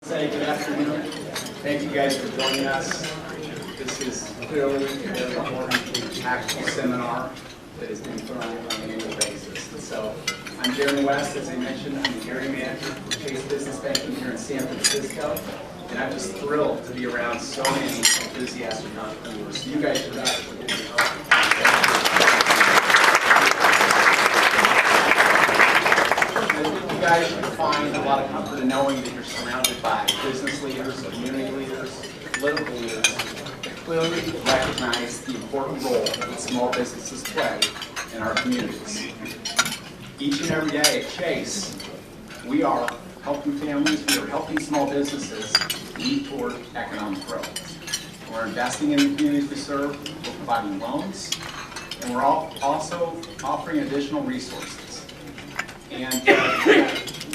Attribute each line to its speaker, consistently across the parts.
Speaker 1: Say good afternoon. Thank you guys for joining us. This is clearly a very important, impactful seminar that is being put on an annual basis. And so I'm Jeremy West, as I mentioned. I'm the area manager for Chase Business Banking here in San Francisco. And I'm just thrilled to be around so many enthusiastic entrepreneurs. So you guys should actually give me a help. You guys should find a lot of comfort in knowing that you're surrounded by business leaders, community leaders, political leaders that clearly recognize the important role that small businesses play in our communities. Each and every day at Chase, we are helping families, we are helping small businesses lead toward economic growth. We're investing in the communities we serve, we're providing loans, and we're also offering additional resources. And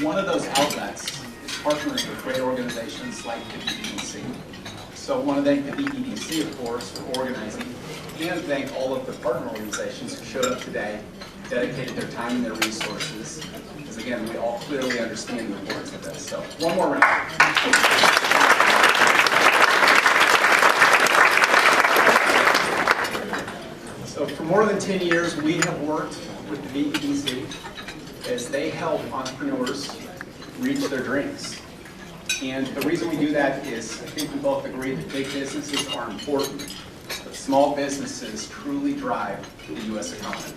Speaker 1: one of those outlets is partnering with great organizations like the BEDC. So I want to thank the BEDC, of course, for organizing, and thank all of the partner organizations who showed up today, dedicated their time and their resources, because again, we all clearly understand the importance of this. So one more round. So for more than 10 years, we have worked with the BEDC as they help entrepreneurs reach their dreams. And the reason we do that is, I think we both agree that big businesses are important, but small businesses truly drive the U.S. economy.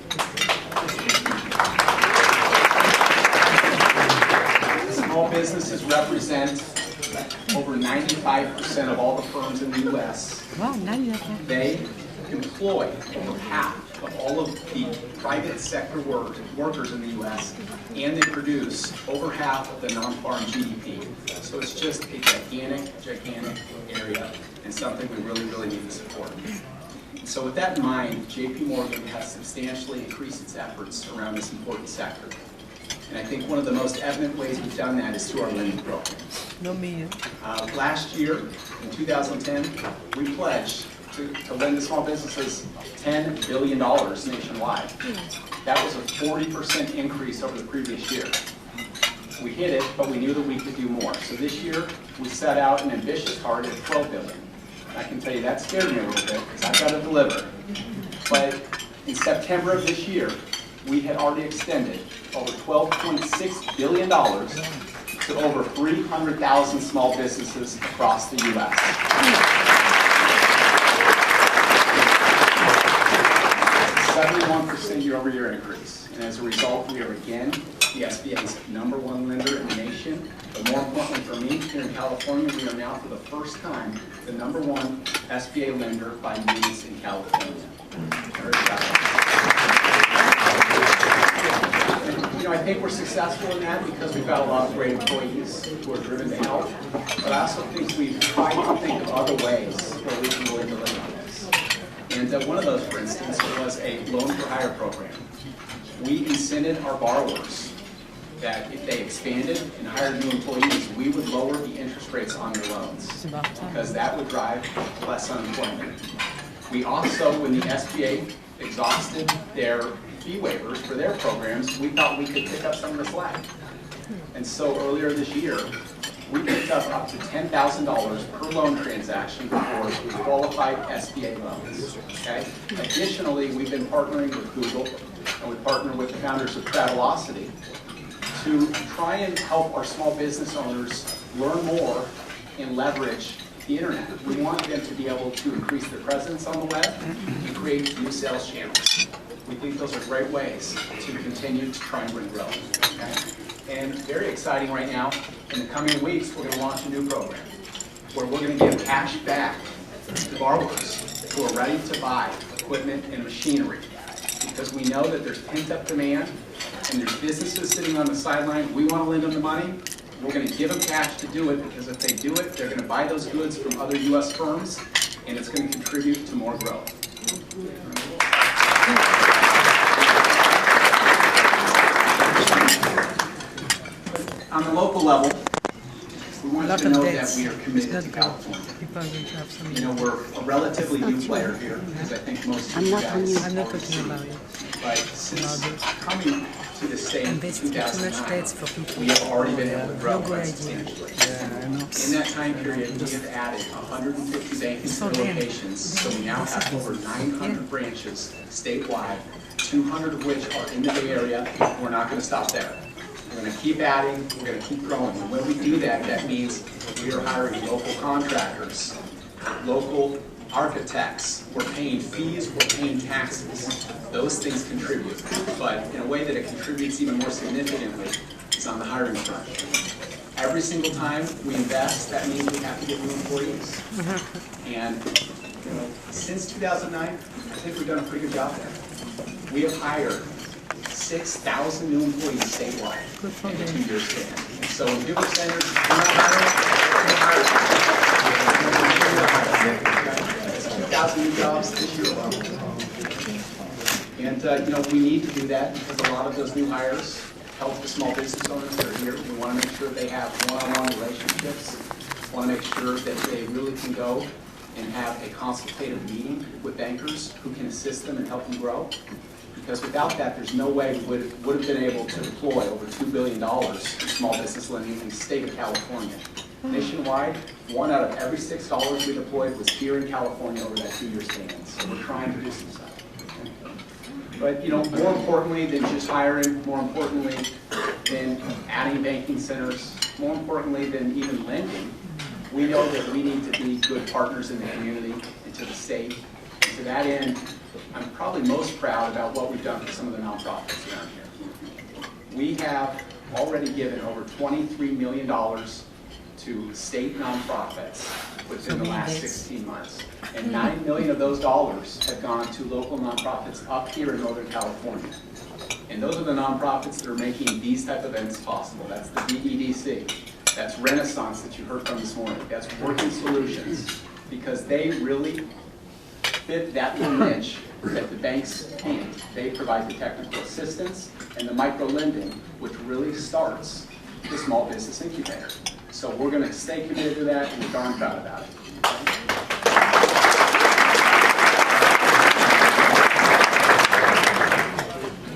Speaker 1: Small businesses represent over 95% of all the firms in the U.S.
Speaker 2: Wow, 95%.
Speaker 1: They employ over half of all of the private sector workers in the U.S., and they produce over half of the non-farm GDP. So it's just a gigantic area, and something we really need to support. So with that in mind, J.P. Morgan has substantially increased its efforts around this important sector. And I think one of the most evident ways we've done that is through our lending programs.
Speaker 2: No me.
Speaker 1: Last year, in 2010, we pledged to lend to small businesses $10 billion nationwide. That was a 40% increase over the previous year. We hit it, but we knew that we could do more. So this year, we set out an ambitious target of $12 billion. And I can tell you that scared me a little bit, because I've got to deliver. But in September of this year, we had already extended over $12.6 billion to over 300,000 small businesses across the U.S. 71% year-over-year increase. And as a result, we are again the SBA's #1 lender in the nation. But more importantly for me, here in California, we are now for the first time the #1 SBA lender by needs in California. Very proud. You know, I think we're successful in that because we've got a lot of great employees who are driven to help. But I also think we've tried to think of other ways where we can really deliver on this. And one of those, for instance, was a loan for hire program. We incented our borrowers that if they expanded and hired new employees, we would lower the interest rates on their loans because that would drive less unemployment. We also, when the SBA exhausted their fee waivers for their programs, we thought we could pick up some of the slack. And so earlier this year, we picked up to $10,000 per loan transaction for qualified SBA loans. Okay? Additionally, we've been partnering with Google, and we partner with the founders of Travelocity to try and help our small business owners learn more and leverage the internet. We want them to be able to increase their presence on the web and create new sales channels. We think those are great ways to continue to try and bring growth. Okay? And very exciting right now, in the coming weeks, we're going to launch a new program where we're going to give cash back to borrowers who are ready to buy equipment and machinery. Because we know that there's pent-up demand and there's businesses sitting on the sideline. We want to lend them the money. We're going to give them cash to do it because if they do it, they're going to buy those goods from other U.S. firms and it's going to contribute to more growth. On the local level, we want you to know that we are committed to California. You know, we're a relatively new player here, because I think most of you guys
Speaker 2: I'm not talking about you.
Speaker 1: But since coming to the state in 2009, we have already been able to grow quite substantially. In that time period, we have added 150 banking center locations, so we now have over 900 branches statewide, 200 of which are in the Bay Area. We're not going to stop there. We're going to keep adding, we're going to keep growing. And when we do that, that means we are hiring local contractors, local architects, we're paying fees, we're paying taxes. Those things contribute. But in a way that it contributes even more significantly is on the hiring front. Every single time we invest, that means we have to get new employees. And since 2009, I think we've done a pretty good job there. We have hired 6,000 new employees statewide in a 2-year span. So when people are saying we're not hiring, we're hiring. It's 2,000 new jobs this year alone. And we need to do that because a lot of those new hires help the small business owners that are here. We want to make sure they have one-on-one relationships. We want to make sure that they really can go and have a consultative meeting with bankers who can assist them and help them grow. Because without that, there's no way we would have been able to deploy over $2 billion in small business lending in the state of California. Nationwide, 1 out of every $6 we deployed was here in California over that 2-year span. So we're trying to do some stuff. But more importantly than just hiring, more importantly than adding banking centers, more importantly than even lending, we know that we need to be good partners in the community and to the state. And to that end, I'm probably most proud about what we've done for some of the nonprofits around here. We have already given over $23 million to state nonprofits within the last 16 months. And $9 million of those dollars have gone to local nonprofits up here in Northern California. And those are the nonprofits that are making these type of events possible. That's the DEDC. That's Renaissance that you heard from this morning. That's Working Solutions. Because they really fit that little niche that the banks can't. They provide the technical assistance and the micro lending, which really starts the small business incubator. So we're going to stay committed to that, and we're darn proud about it.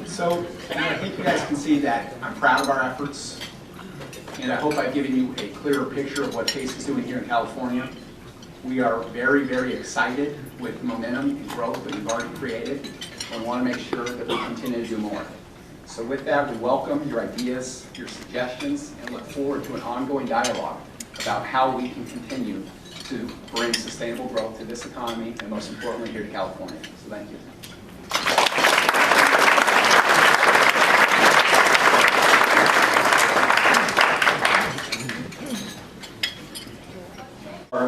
Speaker 1: So I think you guys can see that I'm proud of our efforts, and I hope I've given you a clearer picture of what Chase is doing here in California. We are very, very excited with the momentum and growth that we've already created, and want to make sure that we continue to do more. So with that, we welcome your ideas, your suggestions, and look forward to an ongoing dialogue about how we can continue to bring sustainable growth to this economy, and most importantly, here to California. So thank you.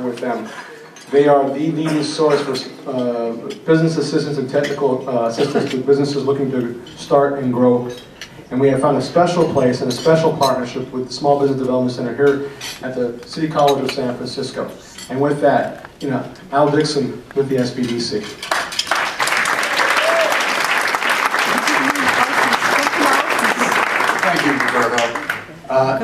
Speaker 3: With them. They are the leading source for business assistance and technical assistance to businesses looking to start and grow. And we have found a special place and a special partnership with the Small Business Development Center here at the City College of San Francisco. And with that, Al Dixon with the SBDC.
Speaker 4: Thank you, Roberto.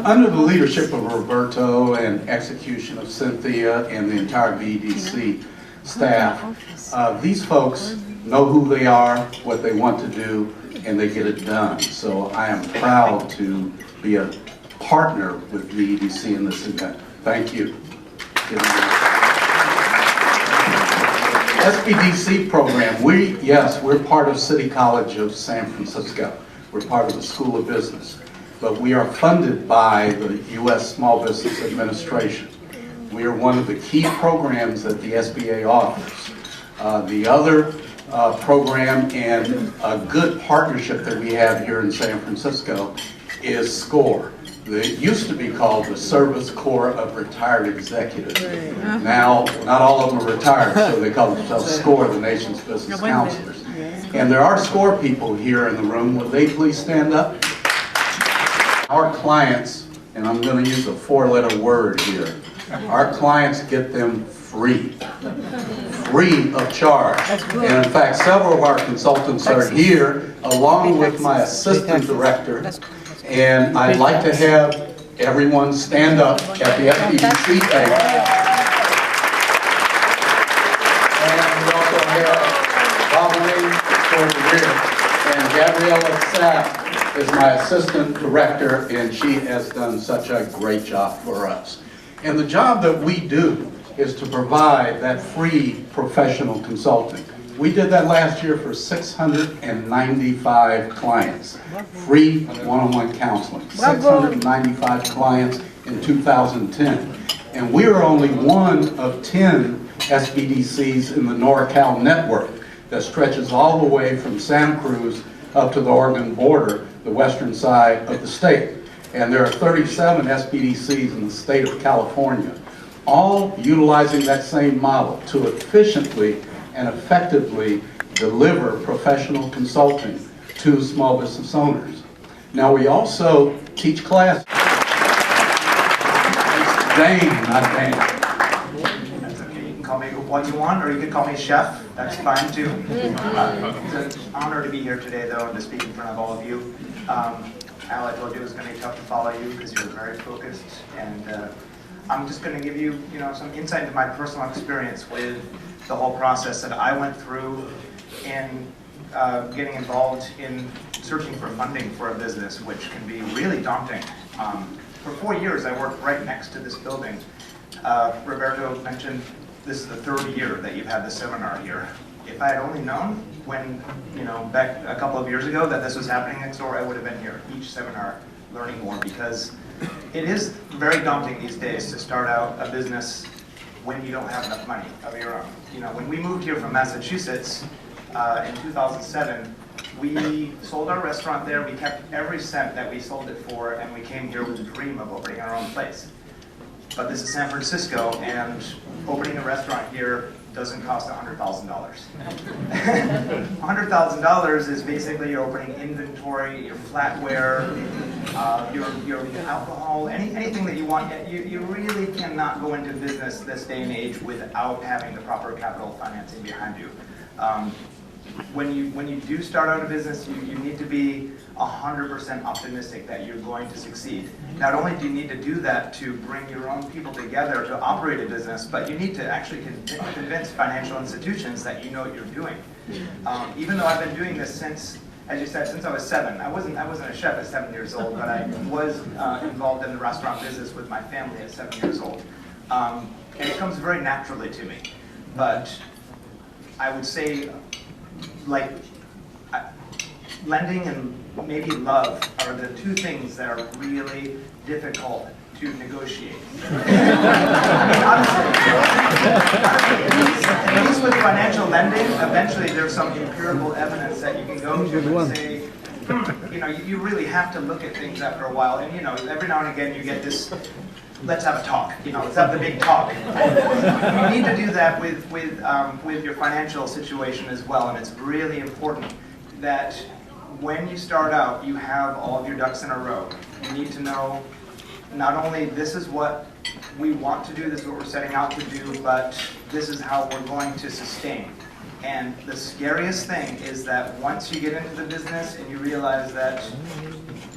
Speaker 4: Under the leadership of Roberto and execution of Cynthia and the entire BDC staff, these folks know who they are, what they want to do, and they get it done. So I am proud to be a partner with BDC in this event. Thank you. SBDC program, we're part of City College of San Francisco. We're part of the School of Business. But we are funded by the U.S. Small Business Administration. We are one of the key programs that the SBA offers. The other program and a good partnership that we have here in San Francisco is SCORE. It used to be called the Service Corps of Retired Executives. Now, not all of them are retired, so they call themselves SCORE, the nation's business counselors. And there are SCORE people here in the room. Will they please stand up? Our clients, and I'm going to use a 4-letter word here, our clients get them free of charge. And in fact, several of our consultants are here, along with my assistant director, and I'd like to have everyone stand up at the FBDC table. And we also have Bob Lee over the rear, and Gabriella Sapp is my assistant director, and she has done such a great job for us. And the job that we do is to provide that free professional consulting. We did that last year for 695 clients, free one-on-one counseling. 695 clients in 2010. And we are only one of 10 SBDCs in the NorCal network that stretches all the way from Santa Cruz up to the Oregon border, the western side of the state. And there are 37 SBDCs in the state of California, all utilizing that same model to efficiently and effectively deliver professional consulting to small business owners. Now, we also teach classes. It's Dane, not Dan.
Speaker 5: That's okay. You can call me what you want, or you can call me Chef. That's fine too. It's an honor to be here today, though, and to speak in front of all of you. Al, I told you it was going to be tough to follow you because you're very focused, and I'm just going to give you, some insight into my personal experience with the whole process that I went through in getting involved in searching for funding for a business, which can be really daunting. For 4 years, I worked right next to this building. Roberto mentioned this is the third year that you've had this seminar here. If I had only known when, back a couple of years ago that this was happening next door, I would have been here each seminar learning more, because it is very daunting these days to start out a business when you don't have enough money of your own. When we moved here from Massachusetts in 2007, we sold our restaurant there. We kept every cent that we sold it for, and we came here with a dream of opening our own place. But this is San Francisco, and opening a restaurant here doesn't cost $100,000. $100,000 is basically your opening inventory, your flatware, your alcohol, anything that you want. You really cannot go into business this day and age without having the proper capital financing behind you. When you do start out a business, you need to be 100% optimistic that you're going to succeed. Not only do you need to do that to bring your own people together to operate a business, but you need to actually convince financial institutions that you know what you're doing. Even though I've been doing this since, as you said, since I was 7. I wasn't a chef at 7 years old, but I was involved in the restaurant business with my family at 7 years old. And it comes very naturally to me. But I would say, lending and maybe love are the two things that are really difficult to negotiate. Honestly, at least with financial lending, eventually there's some empirical evidence that you can go to and say, you really have to look at things after a while. And every now and again you get this, let's have a talk. Let's have the big talk. You need to do that with your financial situation as well, and it's really important that when you start out, you have all of your ducks in a row. You need to know not only this is what we want to do, this is what we're setting out to do, but this is how we're going to sustain. And the scariest thing is that once you get into the business and you realize that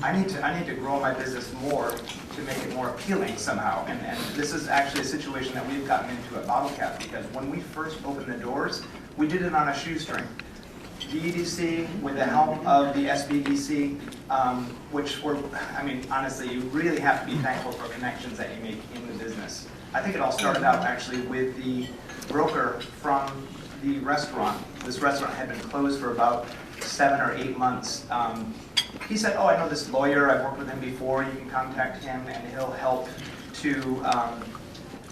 Speaker 5: I need to grow my business more to make it more appealing somehow. And this is actually a situation that we've gotten into at Bottle Cap, because when we first opened the doors, we did it on a shoestring. The EDC, with the help of the SBDC, which were, honestly, you really have to be thankful for connections that you make in the business. I think it all started out actually with the broker from the restaurant. This restaurant had been closed for about 7 or 8 months. He said, I know this lawyer, I've worked with him before, you can contact him and he'll help to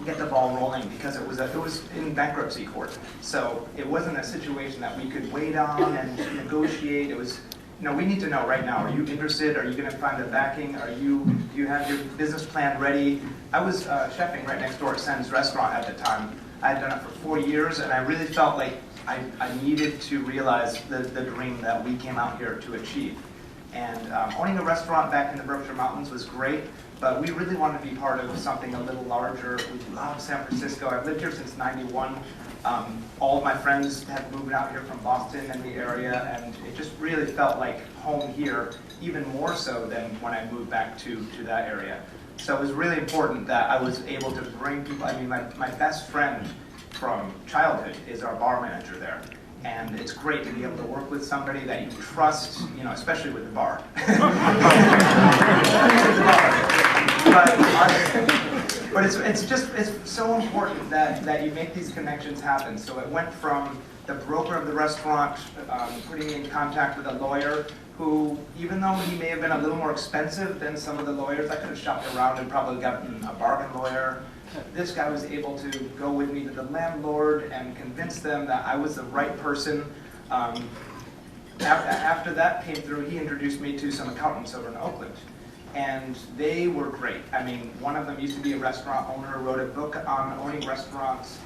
Speaker 5: get the ball rolling, because it was in bankruptcy court. So it wasn't a situation that we could wait on and negotiate. It was, we need to know right now, are you interested? Are you going to find the backing? Do you have your business plan ready? I was chefing right next door at Sen's restaurant at the time. I had done it for 4 years, and I really felt like I needed to realize the dream that we came out here to achieve. And owning a restaurant back in the Berkshire Mountains was great, but we really wanted to be part of something a little larger. We love San Francisco. I've lived here since '91. All of my friends have moved out here from Boston and the area, and it just really felt like home here, even more so than when I moved back to that area. So it was really important that I was able to bring people. My best friend from childhood is our bar manager there. And it's great to be able to work with somebody that you trust, especially with the bar. But it's so important that you make these connections happen. So it went from the broker of the restaurant putting me in contact with a lawyer who, even though he may have been a little more expensive than some of the lawyers, I could have shopped around and probably gotten a bargain lawyer. This guy was able to go with me to the landlord and convince them that I was the right person. After that came through, he introduced me to some accountants over in Oakland. And they were great. I mean, one of them used to be a restaurant owner, wrote a book on owning restaurants,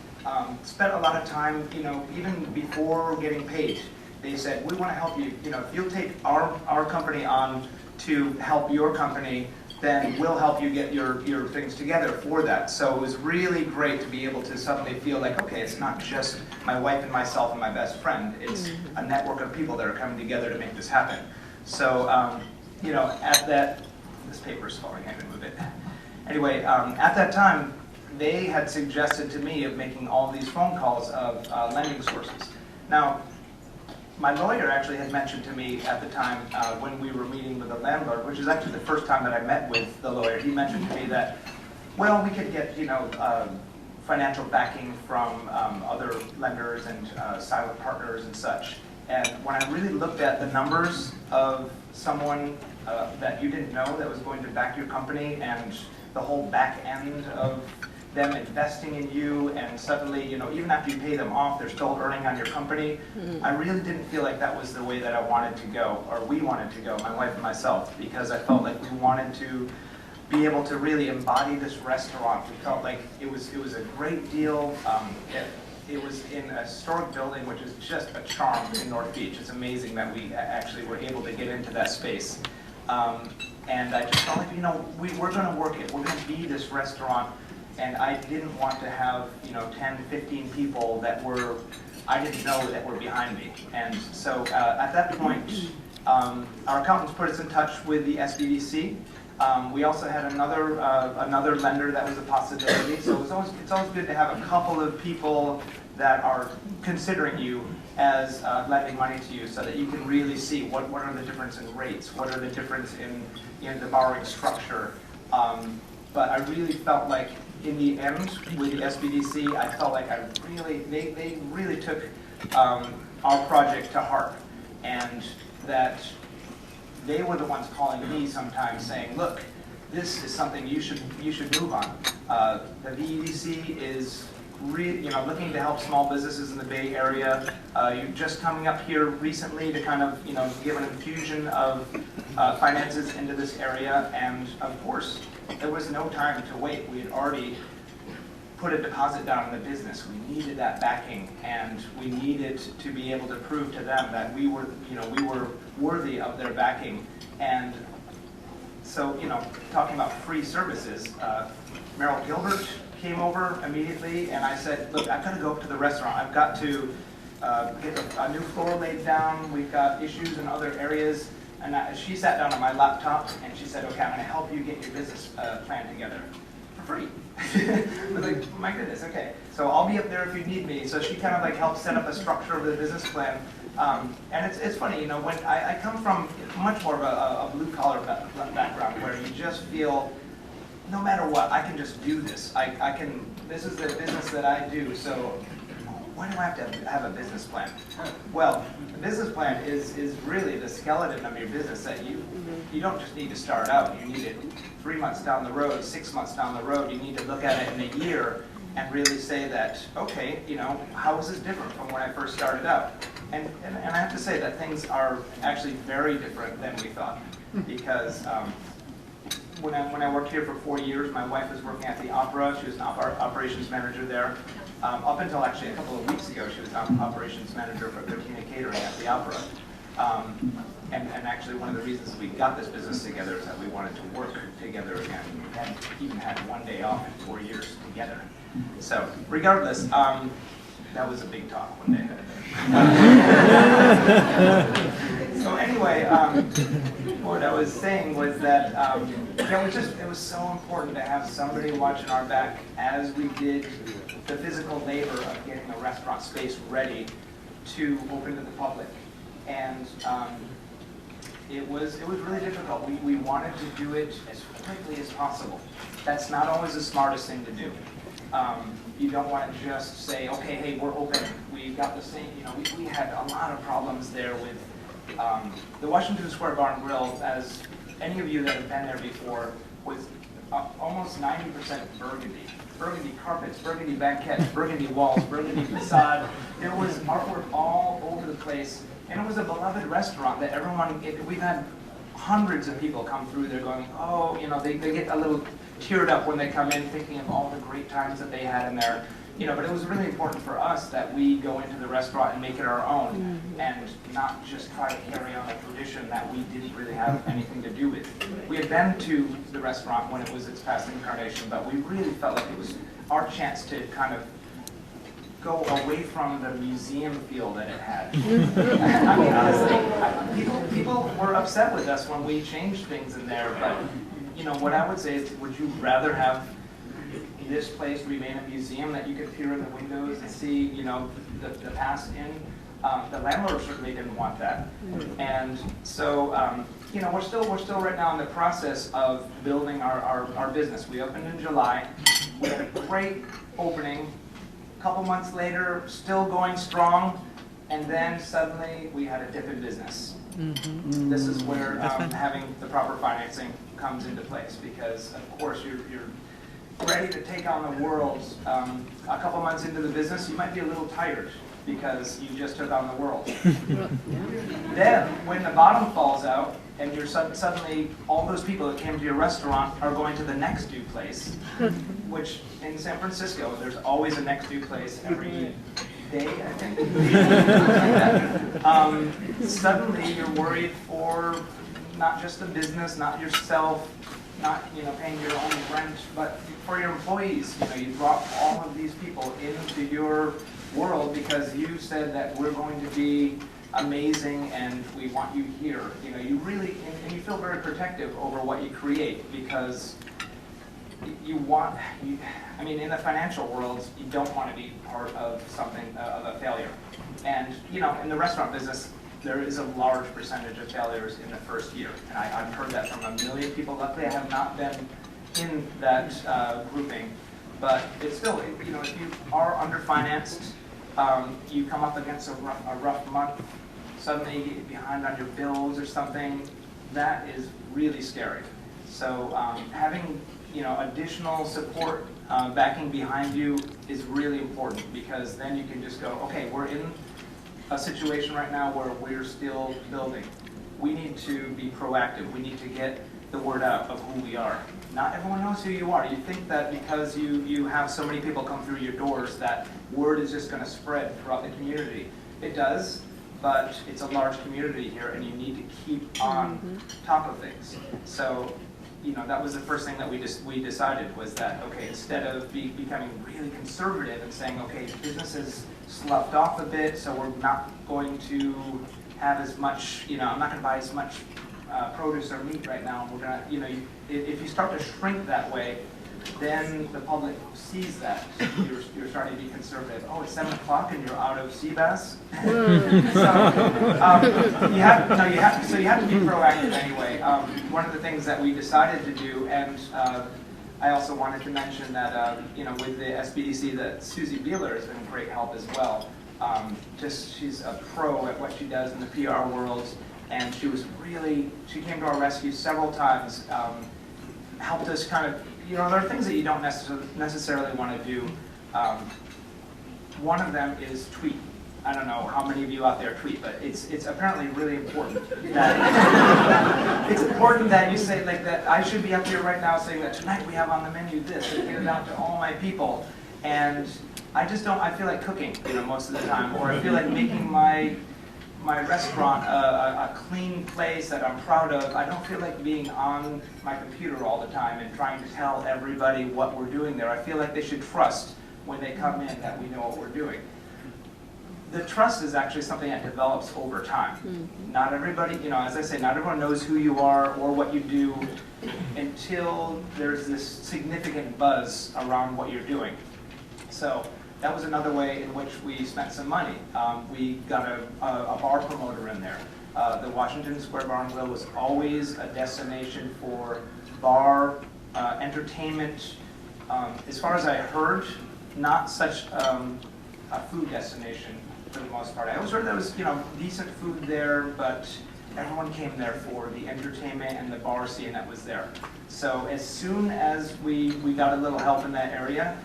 Speaker 5: spent a lot of time, even before getting paid. They said, we want to help you, if you'll take our company on to help your company, then we'll help you get your things together for that. So it was really great to be able to suddenly feel like, okay, it's not just my wife and myself and my best friend, it's a network of people that are coming together to make this happen. So, at that, this paper's falling, I can move it. Anyway, at that time, they had suggested to me of making all these phone calls of lending sources. Now, my lawyer actually had mentioned to me at the time when we were meeting with the landlord, which is actually the first time that I met with the lawyer, he mentioned to me that, well, we could get, financial backing from other lenders and silent partners and such. And when I really looked at the numbers of someone that you didn't know that was going to back your company and the whole back end of them investing in you, and suddenly, even after you pay them off, they're still earning on your company. I really didn't feel like that was the way that I wanted to go, or we wanted to go, my wife and myself, because I felt like we wanted to be able to really embody this restaurant. We felt like it was a great deal. It was in a historic building, which is just a charm in North Beach. It's amazing that we actually were able to get into that space. And I just felt like, we're going to work it. We're going to be this restaurant. And I didn't want to have, 10, 15 people that I didn't know that were behind me. And so at that point, our accountants put us in touch with the SBDC. We also had another lender that was a possibility. So it's always good to have a couple of people that are considering you as lending money to you, so that you can really see what are the difference in rates, what are the difference in the borrowing structure. But I really felt like, in the end, with the SBDC, I felt like they really took our project to heart, and that they were the ones calling me sometimes saying, look, this is something you should move on. The VEDC is looking to help small businesses in the Bay Area. You're just coming up here recently to kind of give an infusion of finances into this area, and of course, there was no time to wait. We had already put a deposit down in the business. We needed that backing, and we needed to be able to prove to them that we were worthy of their backing. And so, talking about free services, Merrill Gilbert came over immediately, and I said, look, I've got to go up to the restaurant. I've got to get a new floor laid down. We've got issues in other areas. And she sat down on my laptop, and she said, okay, I'm going to help you get your business plan together for free. I was like, my goodness, okay. So I'll be up there if you need me. So she kind of helped set up a structure of the business plan. And it's funny, when I come from much more of a blue-collar background, where you just feel, no matter what, I can just do this. This is the business that I do, so why do I have to have a business plan? Well, the business plan is really the skeleton of your business that you don't just need to start out. You need it 3 months down the road, 6 months down the road. You need to look at it in a year and really say that, okay, how is this different from when I first started out? And I have to say that things are actually very different than we thought, because when I worked here for 4 years, my wife was working at the Opera. She was an operations manager there. Up until actually a couple of weeks ago, she was an operations manager for Cortina Catering at the Opera. And actually, one of the reasons we got this business together is that we wanted to work together again. We hadn't even had one day off in 4 years together. So, regardless, that was a big talk one day. So anyway, what I was saying was that it was so important to have somebody watching our back as we did the physical labor of getting the restaurant space ready to open to the public. And it was really difficult. We wanted to do it as quickly as possible. That's not always the smartest thing to do. You don't want to just say, okay, hey, we're open. We've got the same, we had a lot of problems there with the Washington Square Bar and Grill, as any of you that have been there before, was almost 90% burgundy. Burgundy carpets, burgundy banquettes, burgundy walls, burgundy facade. There was artwork all over the place, and it was a beloved restaurant that we've had hundreds of people come through there going, oh, they get a little teared up when they come in thinking of all the great times that they had in there. But it was really important for us that we go into the restaurant and make it our own, and not just try to carry on a tradition that we didn't really have anything to do with. We had been to the restaurant when it was its past incarnation, but we really felt like it was our chance to kind of go away from the museum feel that it had. I mean, honestly, people were upset with us when we changed things in there, but what I would say is, would you rather have this place remain a museum that you could peer in the windows and see, the past in? The landlord certainly didn't want that, and so we're still right now in the process of building our business. We opened in July. We had a great opening. A couple months later, still going strong, and then suddenly we had a dip in business. This is where having the proper financing comes into place, because of course you're ready to take on the world. A couple months into the business, you might be a little tired because you just took on the world. Then, when the bottom falls out, and you're suddenly, all those people that came to your restaurant are going to the next new place, which in San Francisco, there's always a next new place every day, I think. Suddenly, you're worried for not just the business, not yourself, not paying your own rent, but for your employees. You brought all of these people into your world because you said that we're going to be amazing and we want you here. You really, and you feel very protective over what you create, because in the financial world, you don't want to be part of something, of a failure. And, in the restaurant business, there is a large percentage of failures in the first year. And I've heard that from a million people. Luckily, I have not been in that grouping. But it's still, if you are underfinanced, you come up against a rough month, suddenly you get behind on your bills or something, that is really scary. So having additional support backing behind you is really important, because then you can just go, okay, we're in a situation right now where we're still building. We need to be proactive. We need to get the word out of who we are. Not everyone knows who you are. You think that because you have so many people come through your doors, that word is just going to spread throughout the community. It does, but it's a large community here, and you need to keep on top of things. So, that was the first thing that we decided, was that, okay, instead of becoming really conservative and saying, okay, business is sloughed off a bit, so we're not going to have as much, I'm not going to buy as much produce or meat right now. We're gonna, if you start to shrink that way, then the public sees that you're starting to be conservative. Oh, it's 7 o'clock and you're out of sea bass. You have to be proactive anyway. One of the things that we decided to do, and I also wanted to mention that with the SBDC, that Susie Beeler has been a great help as well. She's a pro at what she does in the PR world, and she came to our rescue several times, helped us kind of, there are things that you don't necessarily want to do. One of them is tweet. I don't know how many of you out there tweet, but it's apparently really important that it's important that you say, like, that I should be up here right now saying that tonight we have on the menu this, and get it out to all my people. And I feel like cooking, most of the time, or I feel like making my restaurant a clean place that I'm proud of. I don't feel like being on my computer all the time and trying to tell everybody what we're doing there. I feel like they should trust when they come in that we know what we're doing. The trust is actually something that develops over time. Not everybody, as I say, not everyone knows who you are or what you do until there's this significant buzz around what you're doing. So that was another way in which we spent some money. We got a bar promoter in there. The Washington Square Bar and Grill was always a destination for bar, entertainment. As far as I heard, not such a food destination for the most part. I always heard there was, decent food there, but everyone came there for the entertainment and the bar scene that was there. So as soon as we got a little help in that area,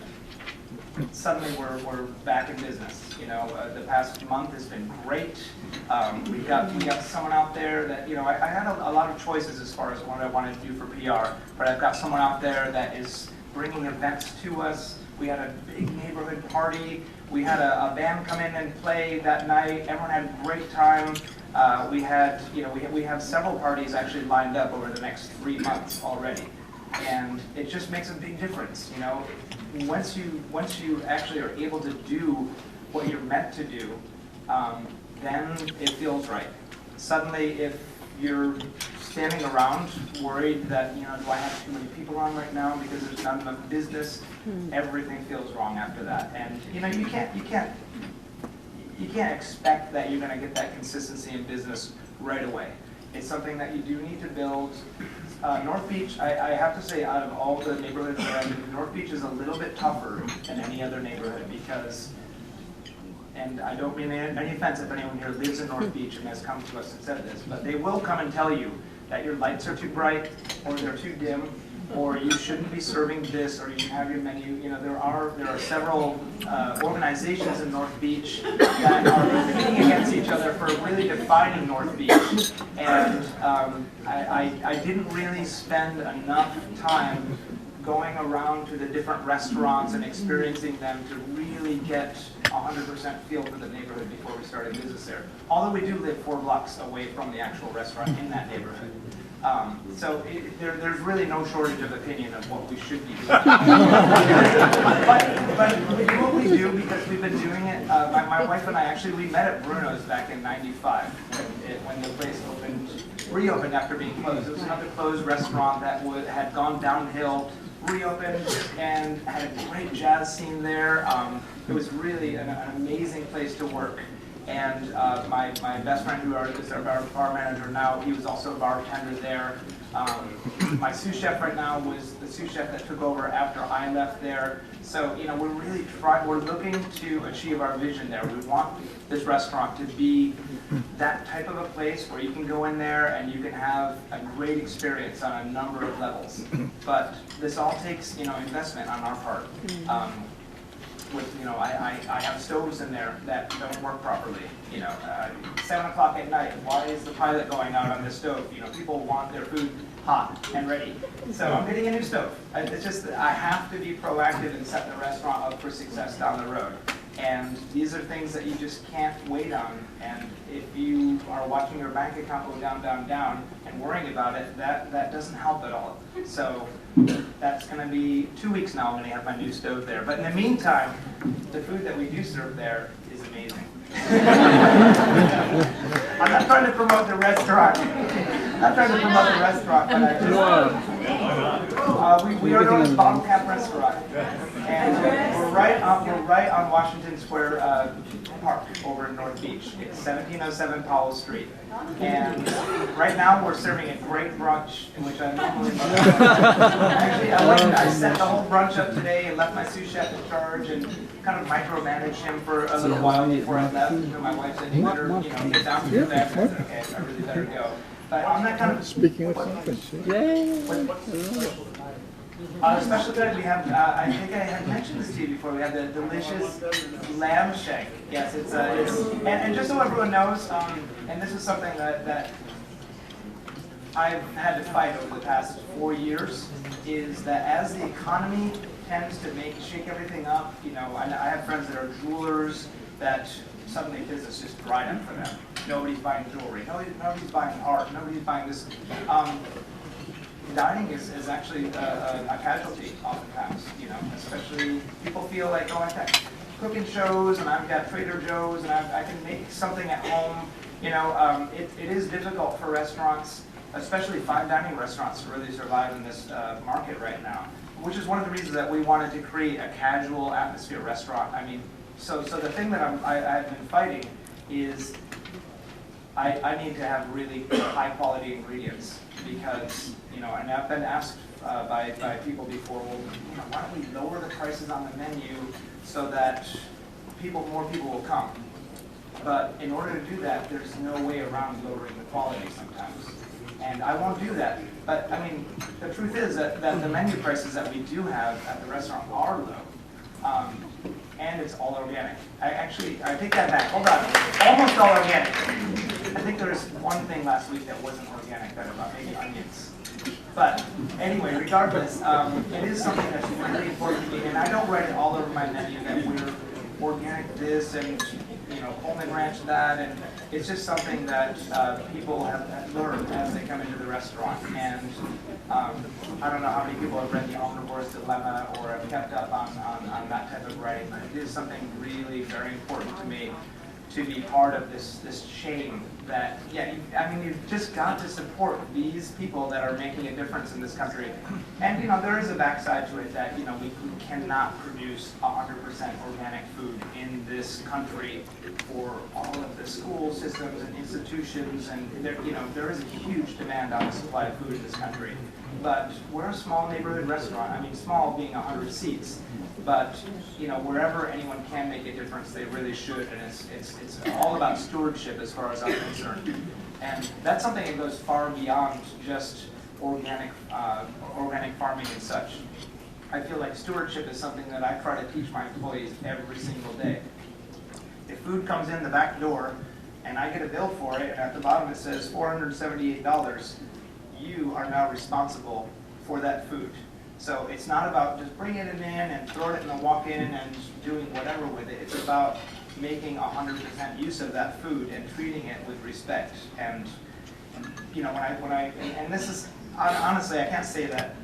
Speaker 5: suddenly we're back in business. The past month has been great. We got someone out there that, I had a lot of choices as far as what I wanted to do for PR, but I've got someone out there that is bringing events to us. We had a big neighborhood party. We had a band come in and play that night. Everyone had a great time. We had, we have several parties actually lined up over the next 3 months already. And it just makes a big difference, Once you actually are able to do what you're meant to do, then it feels right. Suddenly, if you're standing around worried that, do I have too many people on right now because there's not enough business, everything feels wrong after that. And you can't expect that you're going to get that consistency in business right away. It's something that you do need to build. North Beach, I have to say, out of all the neighborhoods that I'm in, North Beach is a little bit tougher than any other neighborhood because, and I don't mean any offense if anyone here lives in North Beach and has come to us and said this, but they will come and tell you that your lights are too bright, or they're too dim, or you shouldn't be serving this, or you can have your menu. There are several organizations in North Beach that are competing against each other for really defining North Beach. And I didn't really spend enough time going around to the different restaurants and experiencing them to really get 100% feel for the neighborhood before we started business there. Although we do live 4 blocks away from the actual restaurant in that neighborhood. So there's really no shortage of opinion of what we should be doing. but we do what we do because we've been doing it. My wife and I we met at Bruno's back in '95 when the place reopened after being closed. It was another closed restaurant that had gone downhill, reopened, and had a great jazz scene there. It was really an amazing place to work. And my best friend, who is our bar manager now, he was also a bartender there. My sous chef right now was the sous chef that took over after I left there. So, we're looking to achieve our vision there. We want this restaurant to be that type of a place where you can go in there and you can have a great experience on a number of levels. But this all takes, investment on our part. I have stoves in there that don't work properly. 7 o'clock at night, why is the pilot going out on the stove? People want their food hot and ready. So I'm getting a new stove. It's just that I have to be proactive and set the restaurant up for success down the road. And these are things that you just can't wait on. And if you are watching your bank account go down, down, down, and worrying about it, that doesn't help at all. So that's going to be 2 weeks now. I'm going to have my new stove there. But in the meantime, the food that we do serve there is amazing. I'm not trying to promote the restaurant. But we are known as Bottle Cap Restaurant, and we're right on Washington Square Park over in North Beach. It's 1707 Powell Street, and right now we're serving a great brunch, in which I normally actually I set the whole brunch up today and left my sous chef in charge and kind of micromanaged him for a little while before I left. Until my wife said, "You better, get down to your bed." I said, "Okay, I really better go." But on that kind of
Speaker 6: Speaking of something,
Speaker 5: special today we have, I think I had mentioned this to you before, we have the delicious lamb shank. Yes, it's and just so everyone knows, and this is something that I've had to fight over the past 4 years, is that as the economy tends to shake everything up, I have friends that are jewelers that suddenly business just dried up for them. Nobody's buying jewelry, nobody's buying art, nobody's buying this. Dining is actually a casualty oftentimes, especially people feel like, oh, I've got cooking shows and I've got Trader Joe's and I can make something at home. It is difficult for restaurants, especially fine dining restaurants, to really survive in this market right now, which is one of the reasons that we wanted to create a casual atmosphere restaurant. I mean, so the thing that I've been fighting is I need to have really high quality ingredients because, and I've been asked by people before, well, why don't we lower the prices on the menu so that more people will come? But in order to do that, there's no way around lowering the quality sometimes. And I won't do that. But I mean, the truth is that the menu prices that we do have at the restaurant are low. And it's all organic. I take that back. Hold on. Almost all organic. I think there was one thing last week that wasn't organic, that about maybe onions. But anyway, regardless, it is something that's really important to me. And I don't write it all over my menu that we're organic this and Coleman Ranch that, and it's just something that people have learned as they come into the restaurant. And I don't know how many people have read The Omnivore's Dilemma or have kept up on that type of writing, but it is something really very important to me to be part of this chain that, you've just got to support these people that are making a difference in this country. And, there is a backside to it that, we cannot produce 100% organic food in this country for all of the school systems and institutions, and there is a huge demand on the supply of food in this country. But we're a small neighborhood restaurant. I mean, small being 100 seats. But wherever anyone can make a difference, they really should. And it's all about stewardship as far as I'm concerned. And that's something that goes far beyond just organic farming and such. I feel like stewardship is something that I try to teach my employees every single day. If food comes in the back door and I get a bill for it, and at the bottom it says $478, you are now responsible for that food. So it's not about just bringing it in and throwing it in the walk-in and doing whatever with it. It's about making 100% use of that food and treating it with respect. And and this is, honestly, I can't say that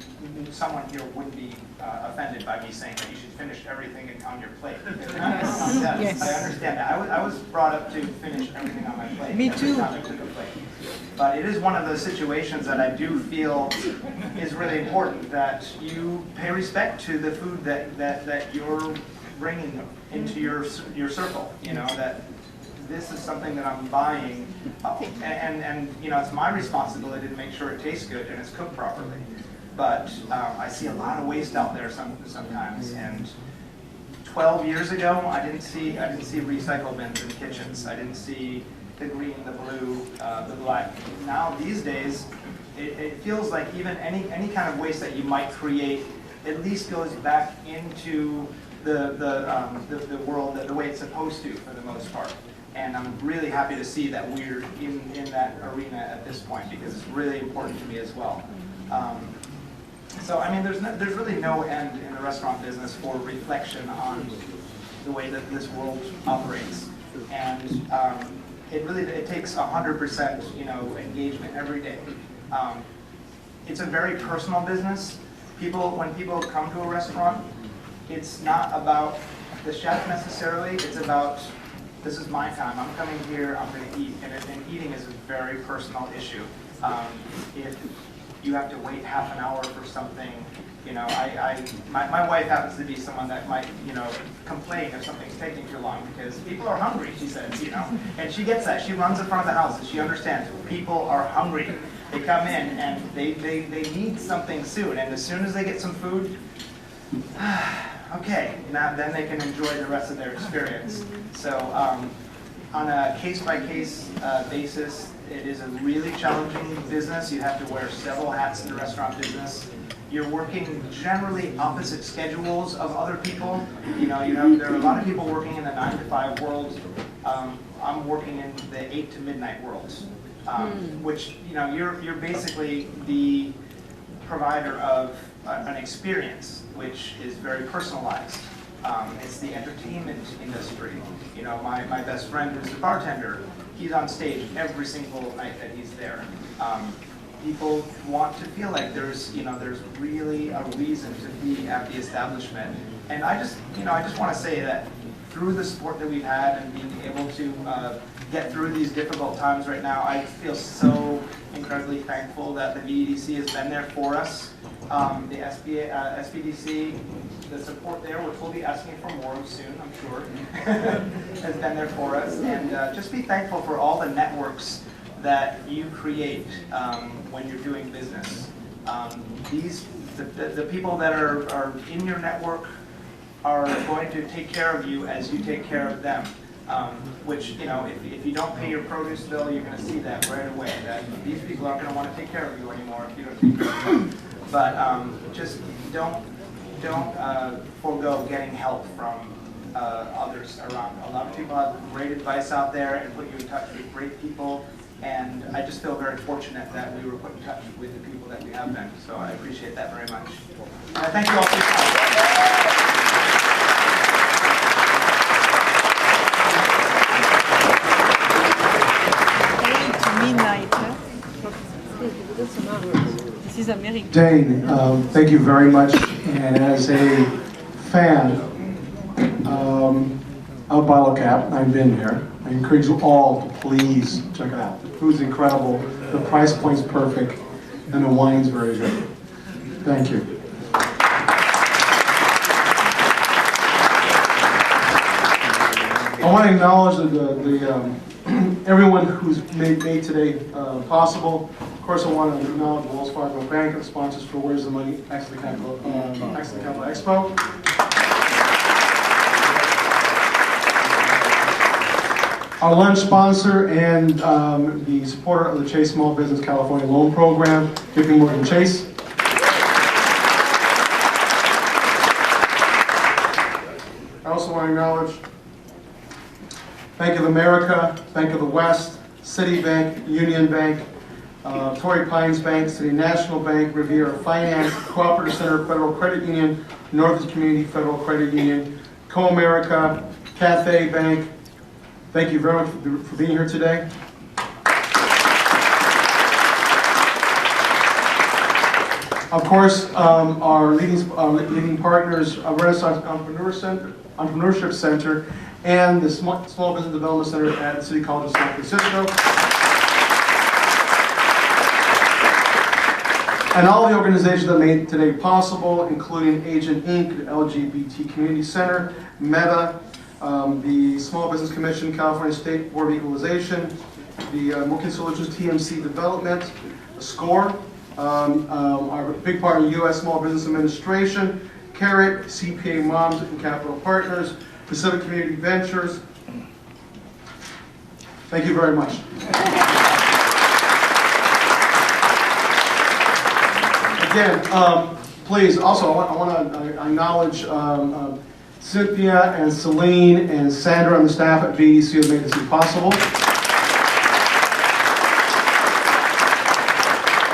Speaker 5: someone here wouldn't be offended by me saying that you should finish everything on your plate.
Speaker 2: Yes.
Speaker 5: I understand that. I was brought up to finish everything on my plate.
Speaker 2: Me
Speaker 5: every
Speaker 2: too.
Speaker 5: time I took a plate. But it is one of those situations that I do feel is really important, that you pay respect to the food that you're bringing into your circle. That this is something that I'm buying, and it's my responsibility to make sure it tastes good and it's cooked properly. But I see a lot of waste out there sometimes. And 12 years ago, I didn't see recycle bins in kitchens. I didn't see the green, the blue, the black. Now these days, it feels like even any kind of waste that you might create at least goes back into the world the way it's supposed to, for the most part. And I'm really happy to see that we're in that arena at this point, because it's really important to me as well. So I mean, there's really no end in the restaurant business for reflection on the way that this world operates, and it takes 100% engagement every day. It's a very personal business. When people come to a restaurant, it's not about the chef necessarily. It's about, this is my time. I'm coming here. I'm going to eat, and eating is a very personal issue. If you have to wait half an hour for something, my wife happens to be someone that might, complain if something's taking too long, because people are hungry, she says, and she gets that. She runs in front of the house, and she understands people are hungry. They come in, and they need something soon, and as soon as they get some food, okay, now then they can enjoy the rest of their experience. So on a case-by-case basis, it is a really challenging business. You have to wear several hats in the restaurant business. You're working generally opposite schedules of other people. There are a lot of people working in the 9 to 5 world. I'm working in the 8 to midnight world, which you're basically the provider of an experience which is very personalized. It's the entertainment industry. My best friend who's a bartender, he's on stage every single night that he's there. People want to feel like there's really a reason to be at the establishment. And I just want to say that through the support that we've had and being able to get through these difficult times right now, I feel so incredibly thankful that the VEDC has been there for us. The SBDC, the support there, which we'll be asking for more soon, I'm sure, has been there for us. And just be thankful for all the networks that you create when you're doing business. The people that are in your network are going to take care of you as you take care of them. Which, you know, if you don't pay your produce bill, you're going to see that right away, that these people aren't going to want to take care of you anymore if you don't take care of them. But just don't forego getting help from others around. A lot of people have great advice out there and put you in touch with great people, and I just feel very fortunate that we were put in touch with the people that we have been, so I appreciate that very much. Thank you all for your time.
Speaker 2: Midnight. This is America.
Speaker 3: Dane, thank you very much. And as a fan of Bottle Cap, I've been there. I encourage you all to please check it out. The food's incredible, the price point's perfect, and the wine's very good. Thank you. I want to acknowledge everyone who's made today possible. Of course, I want to acknowledge Wells Fargo Bank, the sponsors for Where's the Money? Excellent Capital Expo. Our lunch sponsor and the supporter of the Chase Small Business California Loan Program, JP Morgan Chase. I also want to acknowledge Bank of America, Bank of the West, Citibank, Union Bank, Torrey Pines Bank, City National Bank, Riviera Finance, Cooperative Center, Federal Credit Union, Northern Community Federal Credit Union, Co-America, Cathay Bank. Thank you very much for being here today. Of course, our leading partners, Renaissance Entrepreneurship Center, and the Small Business Development Center at the City College of San Francisco. And all the organizations that made today possible, including Agent Inc., the LGBT Community Center, META, the Small Business Commission, California State Board of Equalization, the Working Solutions TMC Development, SCORE, our big partner, U.S. Small Business Administration, CARET, CPA Moms and Capital Partners, Pacific Community Ventures. Thank you very much. Again, please, also, I want to acknowledge Cynthia and Celine and Sandra and the staff at VDC who made this possible.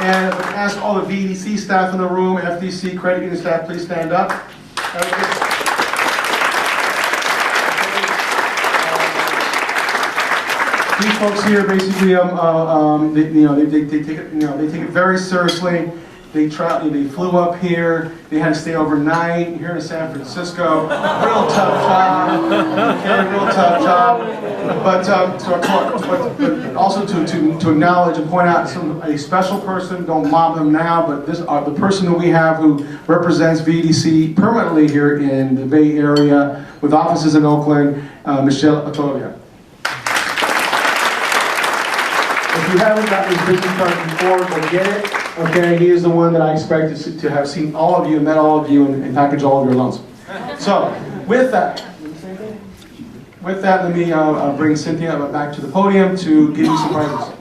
Speaker 3: And I ask all the VDC staff in the room, FDC, credit union staff, please stand up. These folks here basically, they take it very seriously. They flew up here. They had to stay overnight here in San Francisco. Real tough job. Okay, real tough job. But also to acknowledge and point out a special person. Don't mob them now, but the person that we have who represents VDC permanently here in the Bay Area with offices in Oakland, Michelle Atolia. If you haven't gotten his business card before, go get it. Okay, he is the one that I expect to have seen all of you, met all of you, and package all of your loans. So, with that, let me bring Cynthia back to the podium to give you some prizes.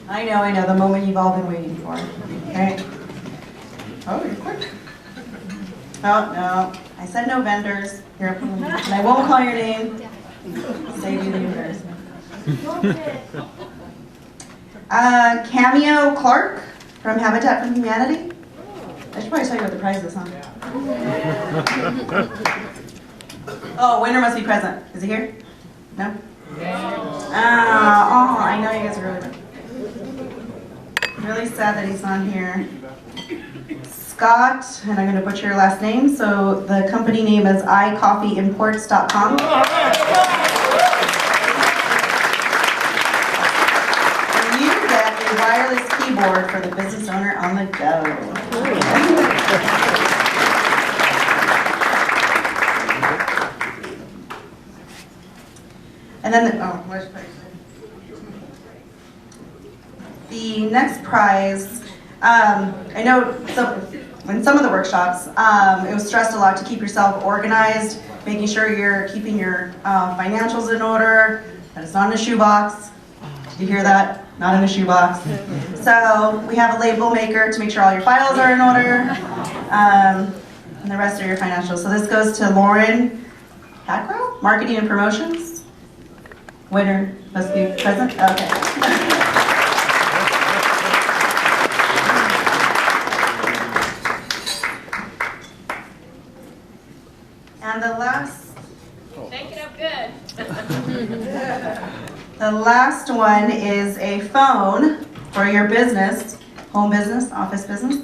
Speaker 6: I know, the moment you've all been waiting for. Okay. Oh, you're quick. Oh, no. I said no vendors. Here, and I won't call your name. Save you the embarrassment. Cameo Clark from Habitat for Humanity. I should probably tell you what the prize is, huh? Oh, winner must be present. Is he here? No? Oh, I know you guys are really sad that he's not here. Scott, and I'm going to butcher your last name, so the company name is iCoffeeImports.com. And you get a wireless keyboard for the business owner on the go. then, where's the prize? The next prize, I know in some of the workshops, it was stressed a lot to keep yourself organized, making sure you're keeping your financials in order, that it's not in a shoebox. Did you hear that? Not in a shoebox. So we have a label maker to make sure all your files are in order, and the rest are your financials. So this goes to Lauren Hackrow, Marketing and Promotions. Winner must be present. Okay. And the last.
Speaker 7: Make it up good.
Speaker 6: The last one is a phone for your business, home business, office business.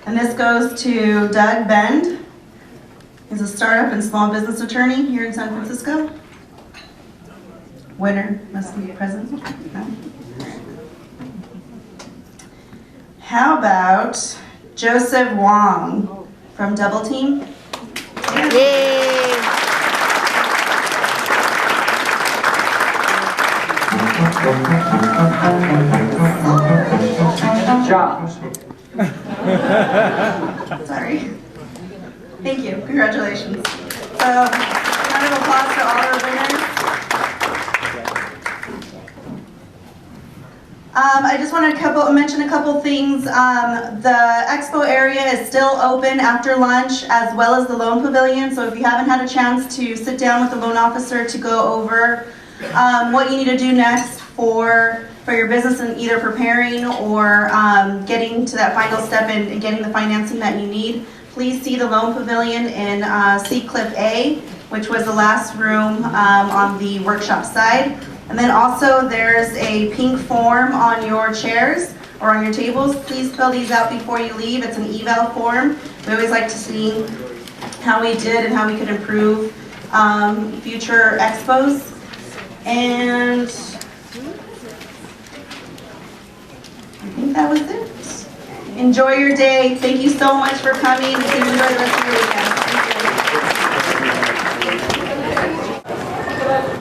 Speaker 6: And this goes to Doug Bend. He's a startup and small business attorney here in San Francisco. Winner must be present. No? How about Joseph Wong from Double Team?
Speaker 2: Yay!
Speaker 1: Job.
Speaker 6: Sorry. Thank you. Congratulations. So, round of applause to all our winners. I just want to mention a couple things. The expo area is still open after lunch, as well as the loan pavilion. So if you haven't had a chance to sit down with the loan officer to go over what you need to do next for your business and either preparing or getting to that final step and getting the financing that you need, please see the loan pavilion in C Clip A, which was the last room on the workshop side. And then also there's a pink form on your chairs or on your tables. Please fill these out before you leave. It's an eval form. We always like to see how we did and how we could improve future expos. And I think that was it. Enjoy your day. Thank you so much for coming. You can enjoy the rest of your weekend. Thank you.